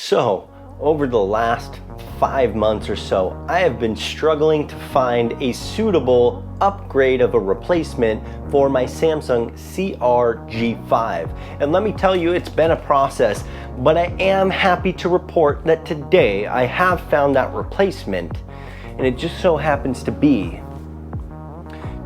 So, over the last 5 months or so, I have been struggling to find a suitable upgrade of a replacement for my Samsung CRG5. And let me tell you, it's been a process, but I am happy to report that today I have found that replacement, and it just so happens to be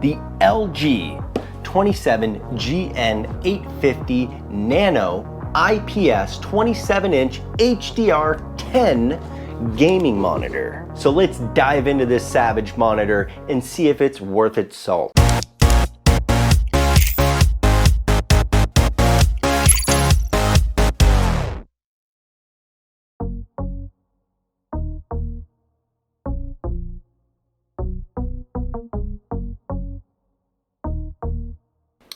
the LG 27GN850 Nano IPS 27-inch HDR 10 gaming monitor. So let's dive into this savage monitor and see if it's worth its salt.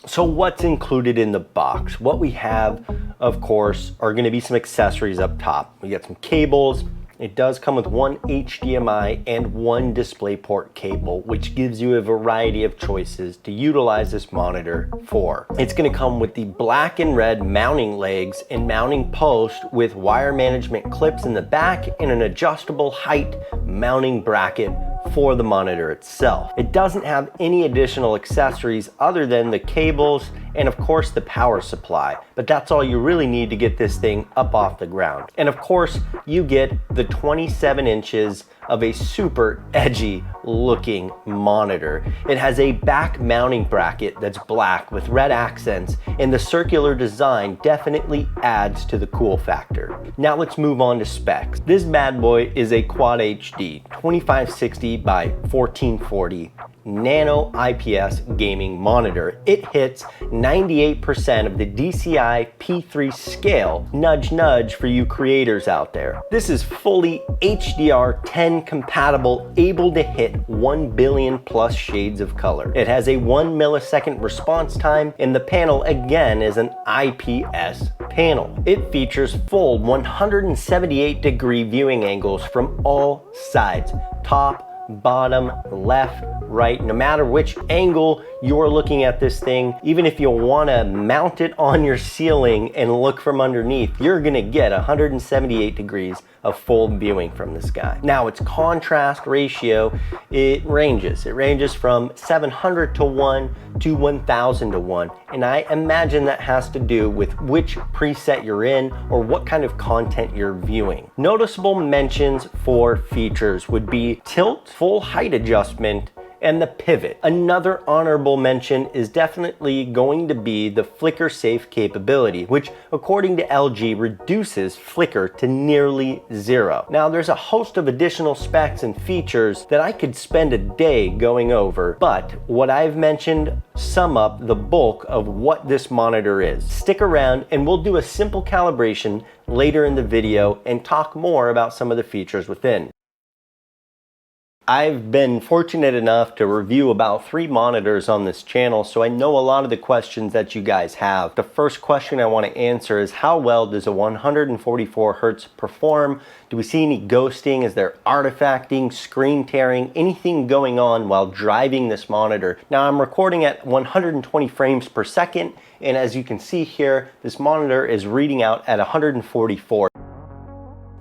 So what's included in the box? What we have, of course, are going to be some accessories up top. We got some cables. It does come with one HDMI and one DisplayPort cable, which gives you a variety of choices to utilize this monitor for. It's going to come with the black and red mounting legs and mounting post with wire management clips in the back and an adjustable height mounting bracket for the monitor itself. It doesn't have any additional accessories other than the cables and of course the power supply, but that's all you really need to get this thing up off the ground. And of course you get the 27 inches of a super edgy looking monitor. It has a back mounting bracket that's black with red accents, and the circular design definitely adds to the cool factor. Now let's move on to specs. This bad boy is a Quad HD 2560 by 1440 Nano IPS gaming monitor. It hits 98% of the DCI P3 scale. Nudge nudge for you creators out there. This is fully HDR 10 compatible, able to hit 1 billion plus shades of color. It has a 1 millisecond response time, and the panel again is an IPS panel. It features full 178 degree viewing angles from all sides, top, bottom, left, right. No matter which angle you're looking at this thing, even if you want to mount it on your ceiling and look from underneath, you're gonna get 178 degrees of full viewing from this guy. Now its contrast ratio, it ranges from 700 to 1 to 1000 to 1, and I imagine that has to do with which preset you're in or what kind of content you're viewing. Noticeable mentions for features would be tilt, full height adjustment, and the pivot. Another honorable mention is definitely going to be the flicker safe capability, which according to LG reduces flicker to nearly zero. Now there's a host of additional specs and features that I could spend a day going over, but what I've mentioned sum up the bulk of what this monitor is. Stick around and we'll do a simple calibration later in the video and talk more about some of the features within. I've been fortunate enough to review about 3 monitors on this channel, so I know a lot of the questions that you guys have. The first question I want to answer is, how well does a 144 Hz perform? Do we see any ghosting? Is there artifacting, screen tearing, anything going on while driving this monitor? Now I'm recording at 120 frames per second, and as you can see here, this monitor is reading out at 144.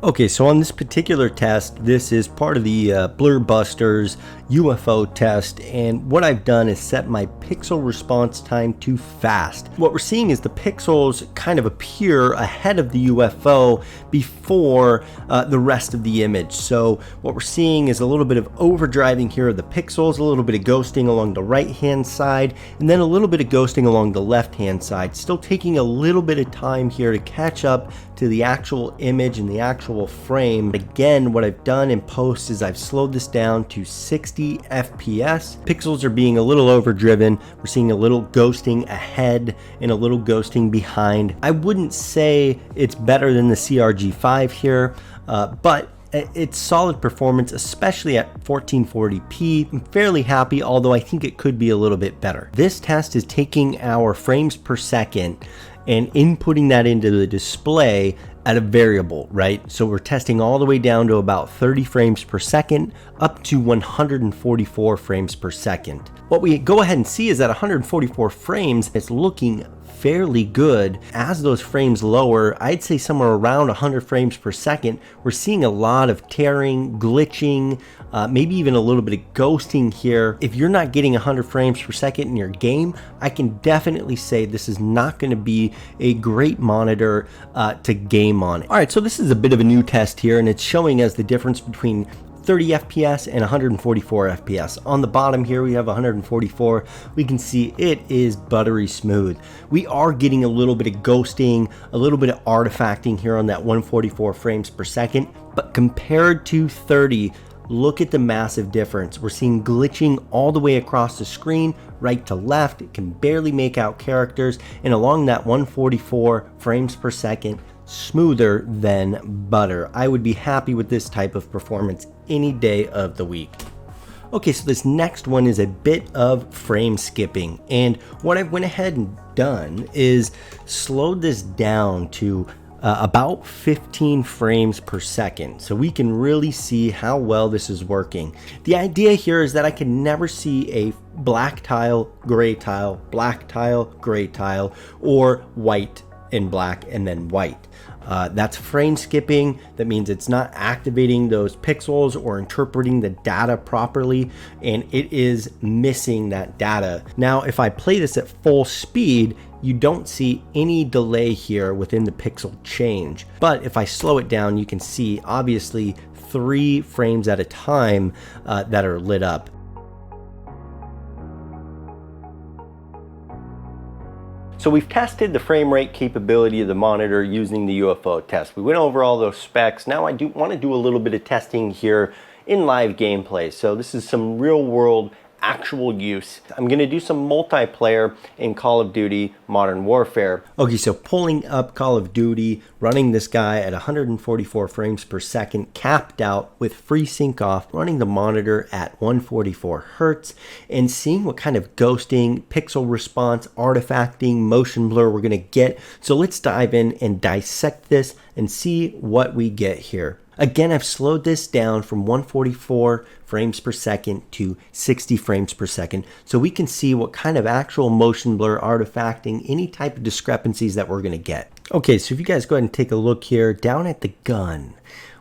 Okay, so on this particular test, this is part of the Blur Busters UFO test, and what I've done is set my pixel response time to fast. What we're seeing is the pixels kind of appear ahead of the UFO before the rest of the image. So what we're seeing is a little bit of overdriving here of the pixels, a little bit of ghosting along the right hand side, and then a little bit of ghosting along the left hand side. Still taking a little bit of time here to catch up to the actual image and the actual frame. Again, what I've done in post is I've slowed this down to 60 FPS. Pixels are being a little overdriven. We're seeing a little ghosting ahead and a little ghosting behind. I wouldn't say it's better than the CRG5 here, but it's solid performance, especially at 1440p. I'm fairly happy, although I think it could be a little bit better. This test is taking our frames per second and inputting that into the display at a variable, right? So we're testing all the way down to about 30 frames per second up to 144 frames per second. What we go ahead and see is that 144 frames is looking fairly good. As those frames lower, I'd say somewhere around 100 frames per second, we're seeing a lot of tearing, glitching, maybe even a little bit of ghosting here. If you're not getting 100 frames per second in your game, I can definitely say this is not going to be a great monitor to game on. All right, so this is a bit of a new test here, and it's showing us the difference between 30 FPS and 144 FPS. On the bottom here, we have 144. We can see it is buttery smooth. We are getting a little bit of ghosting, a little bit of artifacting here on that 144 frames per second, but compared to 30, look at the massive difference. We're seeing glitching all the way across the screen, right to left. It can barely make out characters, and along that 144 frames per second, smoother than butter. I would be happy with this type of performance any day of the week. Okay, so this next one is a bit of frame skipping, and what I went ahead and done is slowed this down to about 15 frames per second, so we can really see how well this is working. The idea here is that I can never see a black tile, gray tile, black tile, gray tile, or white and black and then white. That's frame skipping. That means it's not activating those pixels or interpreting the data properly, and it is missing that data. Now, if I play this at full speed, you don't see any delay here within the pixel change. But if I slow it down, you can see obviously 3 frames at a time that are lit up. So we've tested the frame rate capability of the monitor using the UFO test. We went over all those specs. Now I do want to do a little bit of testing here in live gameplay. So this is some real world actual use. I'm going to do some multiplayer in Call of Duty Modern Warfare. Okay, so pulling up Call of Duty, running this guy at 144 frames per second, capped out with FreeSync off, running the monitor at 144 Hertz, and seeing what kind of ghosting, pixel response, artifacting, motion blur we're going to get. So let's dive in and dissect this and see what we get here. Again, I've slowed this down from 144 frames per second to 60 frames per second, so we can see what kind of actual motion blur, artifacting, any type of discrepancies that we're going to get. Okay, so if you guys go ahead and take a look here, down at the gun,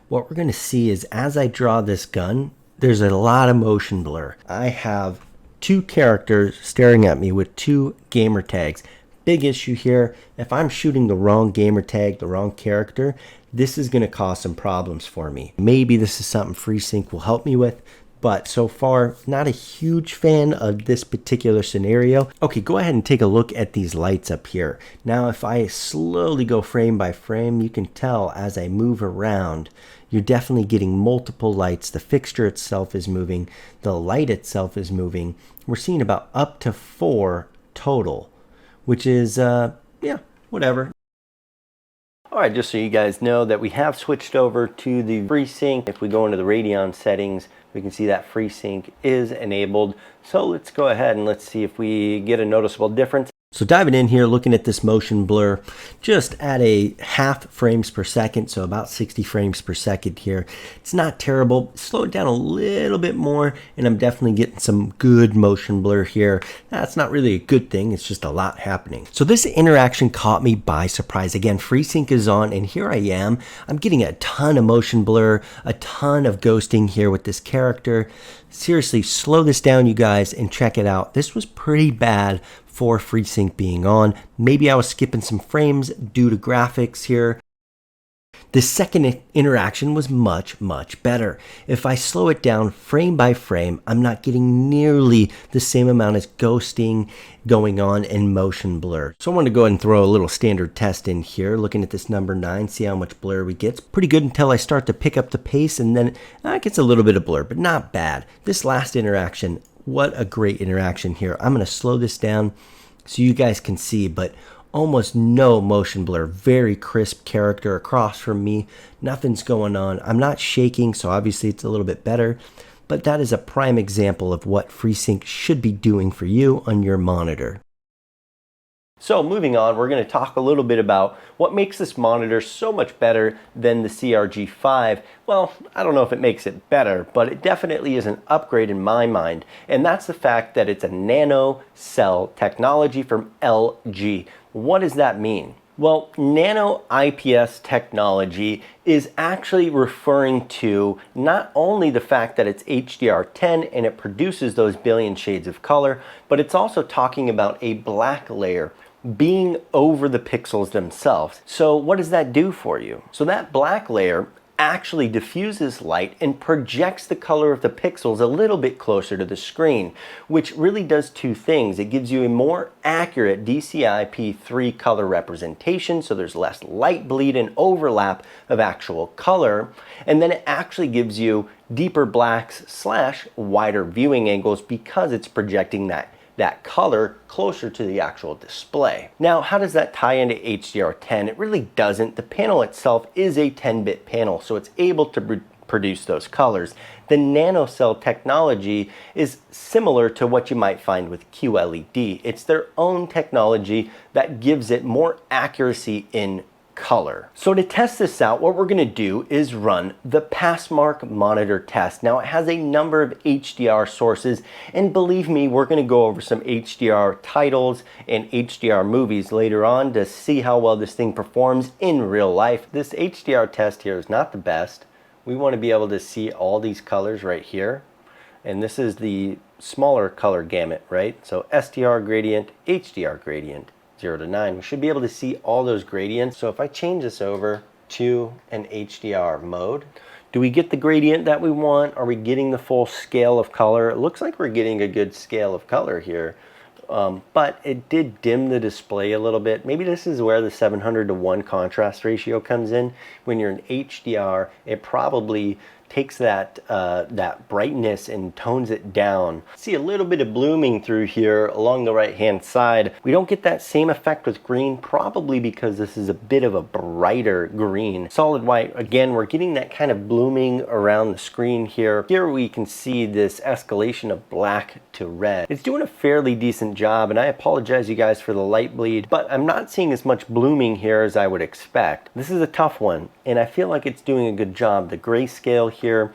what we're going to see is as I draw this gun, there's a lot of motion blur. I have 2 characters staring at me with 2 gamer tags. Big issue here, if I'm shooting the wrong gamer tag, the wrong character, this is going to cause some problems for me. Maybe this is something FreeSync will help me with, but so far, not a huge fan of this particular scenario. Okay, go ahead and take a look at these lights up here. Now, if I slowly go frame by frame, you can tell as I move around, you're definitely getting multiple lights. The fixture itself is moving. The light itself is moving. We're seeing about up to 4 total, which is, yeah, whatever. All right, just so you guys know that we have switched over to the FreeSync. If we go into the Radeon settings, we can see that FreeSync is enabled. So let's go ahead and let's see if we get a noticeable difference. So diving in here, looking at this motion blur, just at a half frames per second, so about 60 frames per second here. It's not terrible. Slow it down a little bit more, and I'm definitely getting some good motion blur here. That's not really a good thing. It's just a lot happening. So this interaction caught me by surprise. Again, FreeSync is on, and here I am. I'm getting a ton of motion blur, a ton of ghosting here with this character. Seriously, slow this down, you guys, and check it out. This was pretty bad for FreeSync being on. Maybe I was skipping some frames due to graphics here. The second interaction was much, much better. If I slow it down frame by frame, I'm not getting nearly the same amount of ghosting going on in motion blur. So I want to go ahead and throw a little standard test in here, looking at this number 9, see how much blur we get. It's pretty good until I start to pick up the pace, and then it gets a little bit of blur, but not bad. This last interaction, what a great interaction here. I'm going to slow this down so you guys can see, but almost no motion blur. Very crisp character across from me. Nothing's going on. I'm not shaking, so obviously it's a little bit better, but that is a prime example of what FreeSync should be doing for you on your monitor. So moving on, we're going to talk a little bit about what makes this monitor so much better than the CRG5. Well, I don't know if it makes it better, but it definitely is an upgrade in my mind. And that's the fact that it's a NanoCell technology from LG. What does that mean? Well, Nano IPS technology is actually referring to not only the fact that it's HDR10 and it produces those billion shades of color, but it's also talking about a black layer being over the pixels themselves. So what does that do for you? So that black layer actually diffuses light and projects the color of the pixels a little bit closer to the screen, which really does two things. It gives you a more accurate DCI-P3 color representation, so there's less light bleed and overlap of actual color, and then it actually gives you deeper blacks / wider viewing angles because it's projecting that color closer to the actual display. Now, how does that tie into HDR10? It really doesn't. The panel itself is a 10-bit panel, so it's able to produce those colors. The NanoCell technology is similar to what you might find with QLED. It's their own technology that gives it more accuracy in color. So to test this out, what we're going to do is run the Passmark monitor test. Now, it has a number of HDR sources, and believe me, we're going to go over some HDR titles and HDR movies later on to see how well this thing performs in real life. This HDR test here is not the best. We want to be able to see all these colors right here, and this is the smaller color gamut, right? So SDR gradient, HDR gradient, 0 to 9. We should be able to see all those gradients. So if I change this over to an HDR mode, do we get the gradient that we want? Are we getting the full scale of color? It looks like we're getting a good scale of color here, but it did dim the display a little bit. Maybe this is where the 700:1 contrast ratio comes in. When you're in HDR, it probably takes that brightness and tones it down. See a little bit of blooming through here along the right hand side. We don't get that same effect with green, probably because this is a bit of a brighter green. Solid white, again, we're getting that kind of blooming around the screen here. Here we can see this escalation of black to red. It's doing a fairly decent job, and I apologize you guys for the light bleed, but I'm not seeing as much blooming here as I would expect. This is a tough one, and I feel like it's doing a good job. The grayscale here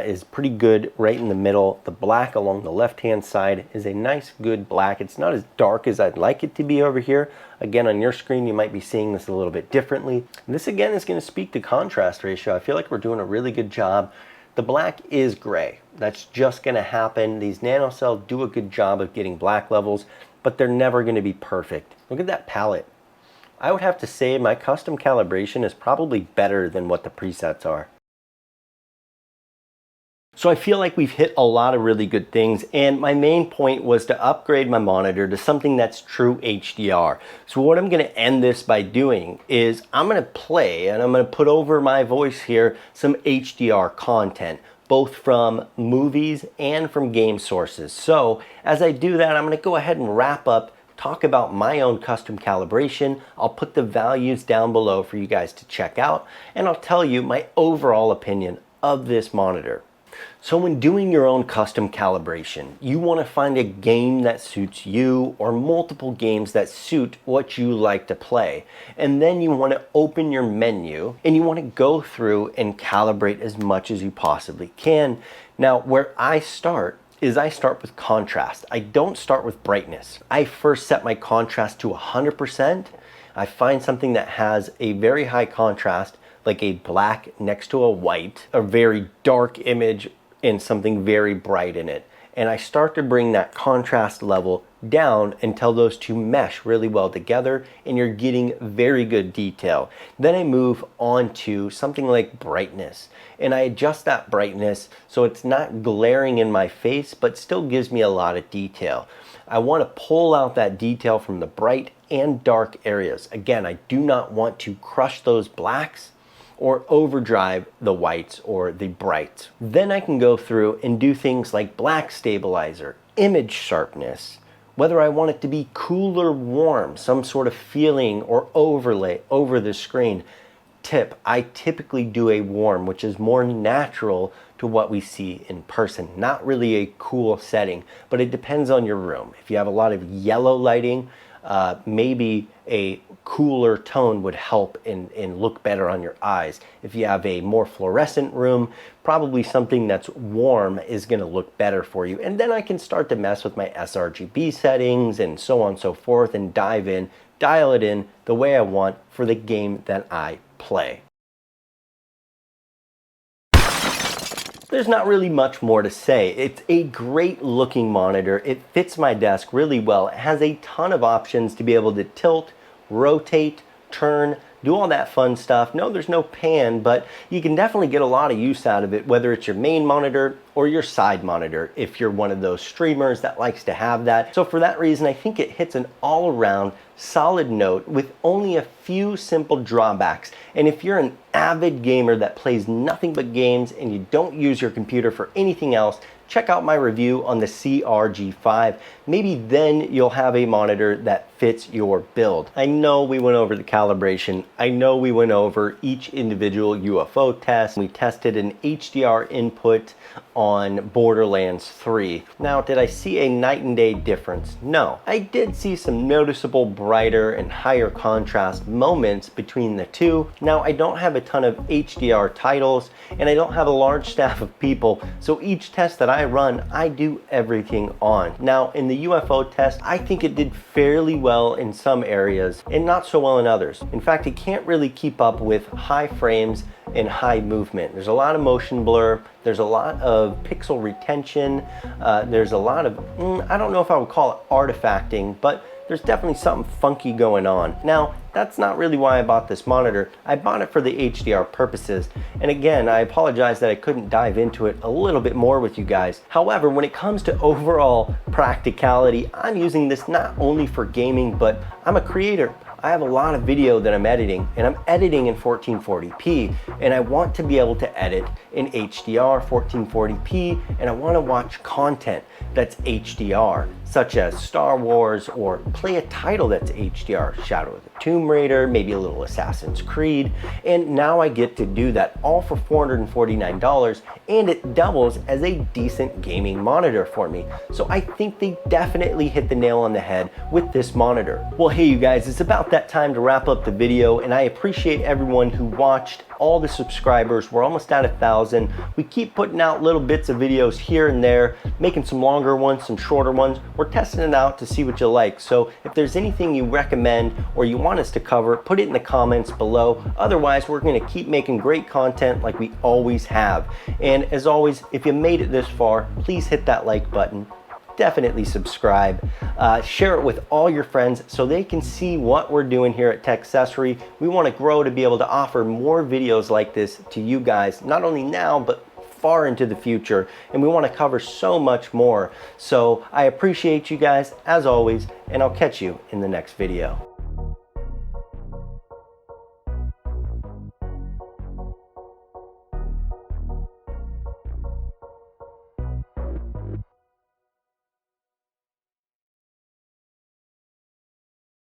is pretty good right in the middle. The black along the left hand side is a nice good black. It's not as dark as I'd like it to be over here. Again, on your screen you might be seeing this a little bit differently. And this again is going to speak to contrast ratio. I feel like we're doing a really good job. The black is gray. That's just going to happen. These NanoCell do a good job of getting black levels, but they're never going to be perfect. Look at that palette. I would have to say my custom calibration is probably better than what the presets are. So I feel like we've hit a lot of really good things, and my main point was to upgrade my monitor to something that's true HDR. So what I'm going to end this by doing is I'm going to play, and I'm going to put over my voice here, some HDR content, both from movies and from game sources. So as I do that, I'm going to go ahead and wrap up, talk about my own custom calibration. I'll put the values down below for you guys to check out, and I'll tell you my overall opinion of this monitor. So when doing your own custom calibration, you want to find a game that suits you or multiple games that suit what you like to play. And then you want to open your menu and you want to go through and calibrate as much as you possibly can. Now, where I start is I start with contrast. I don't start with brightness. I first set my contrast to 100%. I find something that has a very high contrast, like a black next to a white, a very dark image and something very bright in it. And I start to bring that contrast level down until those two mesh really well together and you're getting very good detail. Then I move on to something like brightness, and I adjust that brightness so it's not glaring in my face but still gives me a lot of detail. I want to pull out that detail from the bright and dark areas. Again, I do not want to crush those blacks or overdrive the whites or the brights. Then I can go through and do things like black stabilizer, image sharpness, whether I want it to be cool or warm, some sort of feeling or overlay over the screen. Tip, I typically do a warm, which is more natural to what we see in person. Not really a cool setting, but it depends on your room. If you have a lot of yellow lighting, maybe a cooler tone would help and look better on your eyes. If you have a more fluorescent room, probably something that's warm is going to look better for you. And then I can start to mess with my sRGB settings and so on and so forth and dive in dial it in the way I want for the game that I play. There's not really much more to say. It's a great looking monitor. It fits my desk really well. It has a ton of options to be able to tilt, rotate, turn, do all that fun stuff. No, there's no pan, but you can definitely get a lot of use out of it, whether it's your main monitor or your side monitor, if you're one of those streamers that likes to have that. So for that reason, I think it hits an all-around solid note with only a few simple drawbacks. And if you're an avid gamer that plays nothing but games and you don't use your computer for anything else, check out my review on the CRG5. Maybe then you'll have a monitor that fits your build. I know we went over the calibration. I know we went over each individual UFO test. We tested an HDR input on Borderlands 3. Now, did I see a night and day difference? No. I did see some noticeable brighter and higher contrast moments between the two. Now, I don't have a ton of HDR titles and I don't have a large staff of people, so each test that I run, I do everything on. Now, in the UFO test, I think it did fairly well in some areas and not so well in others. In fact, it can't really keep up with high frames and high movement. There's a lot of motion blur, there's a lot of pixel retention, there's a lot of, I don't know if I would call it artifacting, but there's definitely something funky going on. Now, that's not really why I bought this monitor. I bought it for the HDR purposes. And again, I apologize that I couldn't dive into it a little bit more with you guys. However, when it comes to overall practicality, I'm using this not only for gaming, but I'm a creator. I have a lot of video that I'm editing, and I'm editing in 1440p, and I want to be able to edit in HDR 1440p, and I want to watch content that's HDR, such as Star Wars, or play a title that's HDR, Shadow of the Tomb Raider, maybe a little Assassin's Creed, and now I get to do that all for $449, and it doubles as a decent gaming monitor for me. So I think they definitely hit the nail on the head with this monitor. Well, hey you guys, it's about that time to wrap up the video, and I appreciate everyone who watched, all the subscribers. We're almost at 1,000. We keep putting out little bits of videos here and there, making some longer ones, some shorter ones. We're testing it out to see what you like. So if there's anything you recommend or you want us to cover, put it in the comments below. Otherwise, we're going to keep making great content like we always have. And as always, if you made it this far, please hit that like button. Definitely subscribe, share it with all your friends so they can see what we're doing here at Techcessory. We want to grow to be able to offer more videos like this to you guys, not only now, but far into the future, and we want to cover so much more. So I appreciate you guys as always, and I'll catch you in the next video.